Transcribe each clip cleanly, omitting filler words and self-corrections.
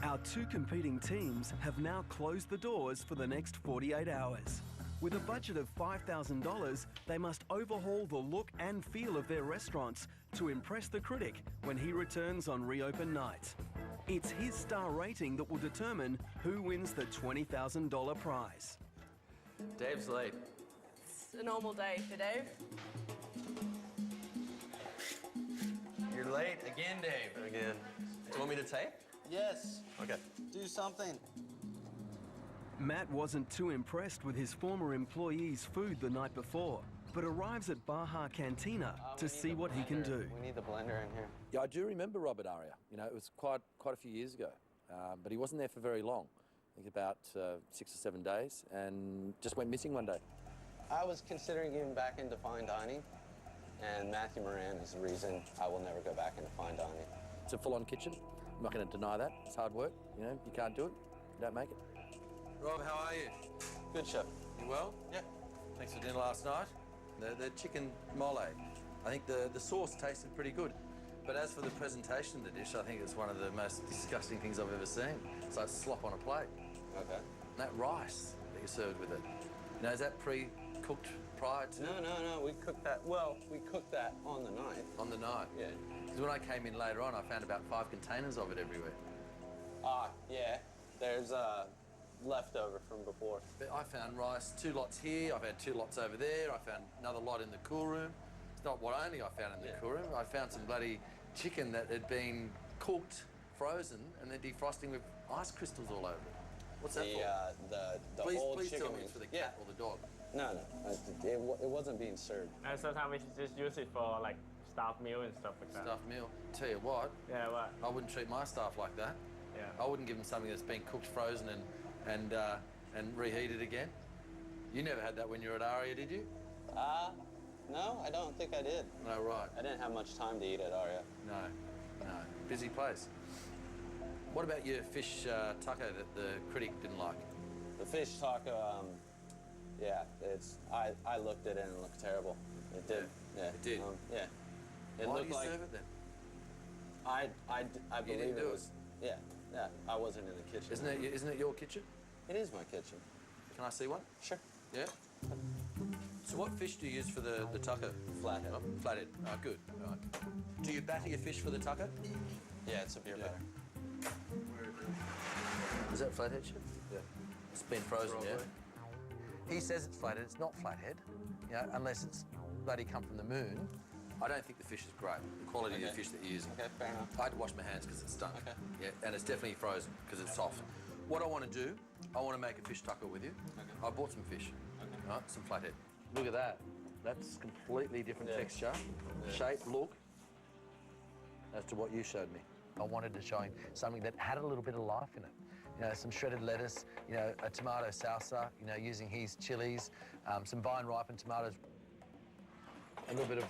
Our two competing teams have now closed the doors for the next 48 hours. With a budget of $5,000, they must overhaul the look and feel of their restaurants to impress the critic when he returns on reopen night. It's his star rating that will determine who wins the $20,000 prize. Dave's late. It's a normal day for Dave. You're late again, Dave. Again. Do you want me to tape? Yes. Okay. Do something. Matt wasn't too impressed with his former employee's food the night before, but arrives at Baja Cantina to see what he can do. We need the blender in here. Yeah, I do remember Robert Aria. You know, it was quite a few years ago, but he wasn't there for very long. I think about 6 or 7 days, and just went missing one day. I was considering getting back into fine dining, and Matthew Moran is the reason I will never go back into fine dining. It's a full-on kitchen. I'm not going to deny that. It's hard work. You know, you can't do it, you don't make it. Rob, how are you? Good, chef. You well? Yeah. Thanks for dinner last night. The chicken mole. I think the sauce tasted pretty good. But as for the presentation of the dish, I think it's one of the most disgusting things I've ever seen. It's like slop on a plate. Okay. And that rice that you served with it. Now, is that pre-cooked prior to? No. We cooked that. Well, we cooked that on the night. On the night? Yeah. Because when I came in later on, I found about 5 containers of it everywhere. Yeah. There's leftover from before. But I found rice, 2 lots here. I've had 2 lots over there. I found another lot in the cool room. It's not what only I found in the cool room. I found some bloody chicken that had been cooked, frozen, and then defrosting with ice crystals all over it. What's that for? The whole Please chicken tell me wings. it's for the cat or the dog. No. It wasn't being served. And sometimes we just use it for like staff meal and stuff like that. Stuffed meal. Tell you what, Yeah, what? I wouldn't treat my staff like that. Yeah. I wouldn't give them something that's been cooked, frozen, and reheated again. You never had that when you were at Aria, did you? No, I don't think I did. No, right. I didn't have much time to eat at Aria. No. Busy place. What about your fish taco that the critic didn't like? The fish taco, yeah, I looked at it and it looked terrible. It did. Yeah. It did? Yeah. It Why looked do you like serve it then? I believe didn't do it was. Yeah. I wasn't in the kitchen. Isn't it your kitchen? It is my kitchen. Can I see one? Sure. Yeah? So what fish do you use for the taco? Flathead. Oh, flathead. Oh, good. All right. Do you batter your fish for the taco? Yeah, it's a beer batter. Is that flathead, chef? Yeah. It's been frozen, yeah? He says it's flathead. It's not flathead, you know, unless it's bloody come from the moon. I don't think the fish is great, the quality of the fish that you're using. Okay, fair enough. I had to wash my hands because it's done. Okay. Yeah, and it's definitely frozen because it's soft. What I want to do, I want to make a fish taco with you. Okay. I bought some fish, right, some flathead. Look at that. That's completely different texture, shape, look, as to what you showed me. I wanted to show him something that had a little bit of life in it. You know, some shredded lettuce, you know, a tomato salsa, you know, using his chilies, some vine-ripened tomatoes, a little bit of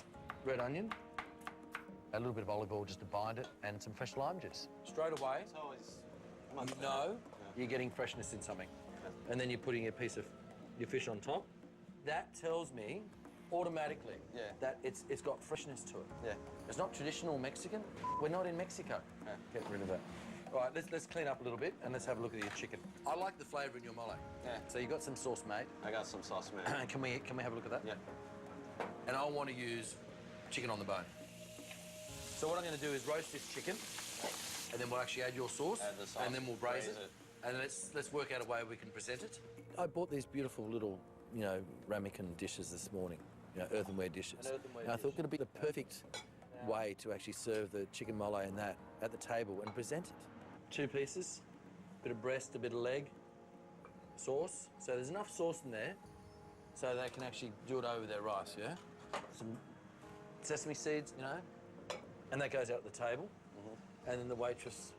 red onion, a little bit of olive oil just to bind it, and some fresh lime juice. Straight away, It's always you know you're getting freshness in something. And then you're putting a piece of your fish on top. That tells me automatically that it's got freshness to it. Yeah. It's not traditional Mexican. We're not in Mexico. Yeah. Get rid of that. All right, let's clean up a little bit and let's have a look at your chicken. I like the flavour in your mole. Yeah. So you got some sauce made. I got some sauce made. Can we have a look at that? Yeah. And I want to use chicken on the bone. So what I'm going to do is roast this chicken, and then we'll actually add your sauce, Add the sauce, and then we'll braise braise it. it. And let's work out a way we can present it. I bought these beautiful little, you know, ramekin dishes this morning, you know, earthenware dishes. And I thought it would be the perfect way to actually serve the chicken mole and that at the table and present it. 2 pieces, a bit of breast, a bit of leg, sauce. So there's enough sauce in there so they can actually do it over their rice, yeah? Some sesame seeds, you know, and that goes out the table. And then the waitress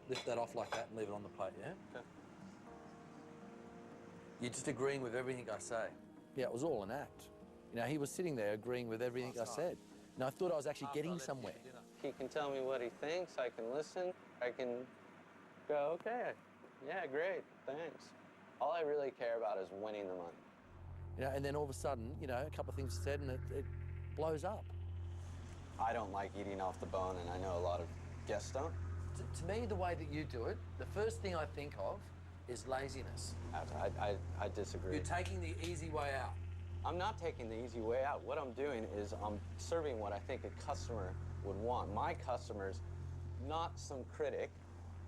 lift that off like that and leave it on the plate, yeah? Okay. You're just agreeing with everything I say. Yeah, it was all an act. You know, he was sitting there agreeing with everything I said. And I thought I was actually getting somewhere. He can tell me what he thinks, I can listen, I can go, okay, yeah, great, thanks. All I really care about is winning the money. You know, and then all of a sudden, you know, a couple of things said and it blows up. I don't like eating off the bone, and I know a lot of guests don't. to me, the way that you do it, the first thing I think of is laziness. I disagree. You're taking the easy way out. I'm not taking the easy way out. What I'm doing is I'm serving what I think a customer would want. My customer's not some critic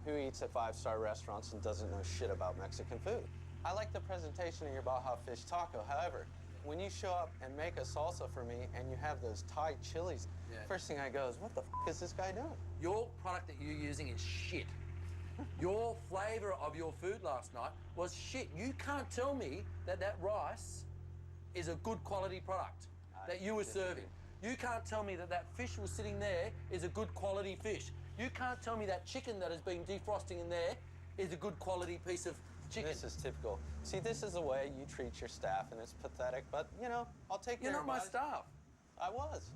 who eats at five-star restaurants and doesn't know shit about Mexican food. I like the presentation of your Baja fish taco. However, when you show up and make a salsa for me and you have those Thai chilies, first thing I go is, what the f is this guy doing? Your product that you're using is shit. Your flavour of your food last night was shit. You can't tell me that that rice is a good quality product that you were serving. You can't tell me that that fish was sitting there is a good quality fish. You can't tell me that chicken that has been defrosting in there is a good quality piece of chicken. This is typical. See, this is the way you treat your staff, and it's pathetic, but, you know, I'll take You're your not my advice. staff. I was.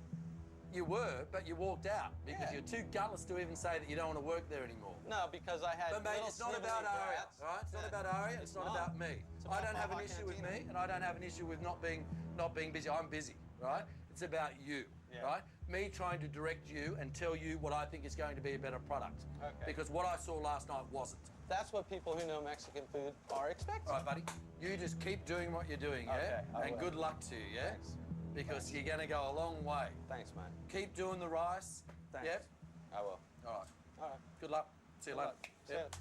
You were, but you walked out because you're too gutless to even say that you don't want to work there anymore. No, because I had But mate, little it's not sniveling about Aria, brats. all right? It's not about Aria, it's not about me. It's I about don't have an Baja issue with Cantina. me, and I don't have an issue with not being busy. I'm busy, right? It's about you, right? Me trying to direct you and tell you what I think is going to be a better product. Okay. Because what I saw last night wasn't. That's what people who know Mexican food are expecting. All right, buddy. You just keep doing what you're doing, Okay, I and will. good luck to you, yeah? Thanks. Because you're going to go a long way. Thanks, man. Keep doing the rice. Thanks. Yep. I will. All right. All right. Good luck. See you later. See ya. Yep.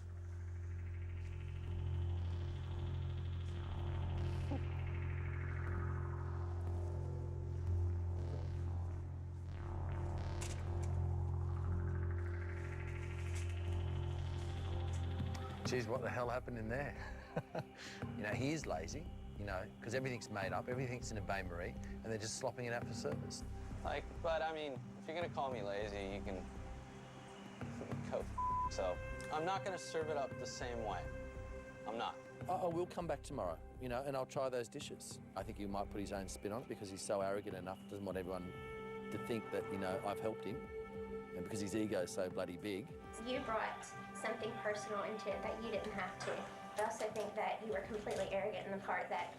Geez, what the hell happened in there? You know, he is lazy, you know, because everything's made up, everything's in a bain-marie, and they're just slopping it out for service. Like, but I mean, if you're gonna call me lazy, you can go f yourself. I'm not gonna serve it up the same way. I'm not. I will come back tomorrow, you know, and I'll try those dishes. I think he might put his own spin on it because he's so arrogant enough, doesn't want everyone to think that, you know, I've helped him, and because his ego's so bloody big. You brought something personal into it that you didn't have to. I also think that you were completely arrogant in the part that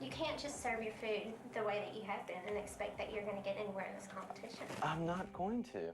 you can't just serve your food the way that you have been and expect that you're going to get anywhere in this competition. I'm not going to.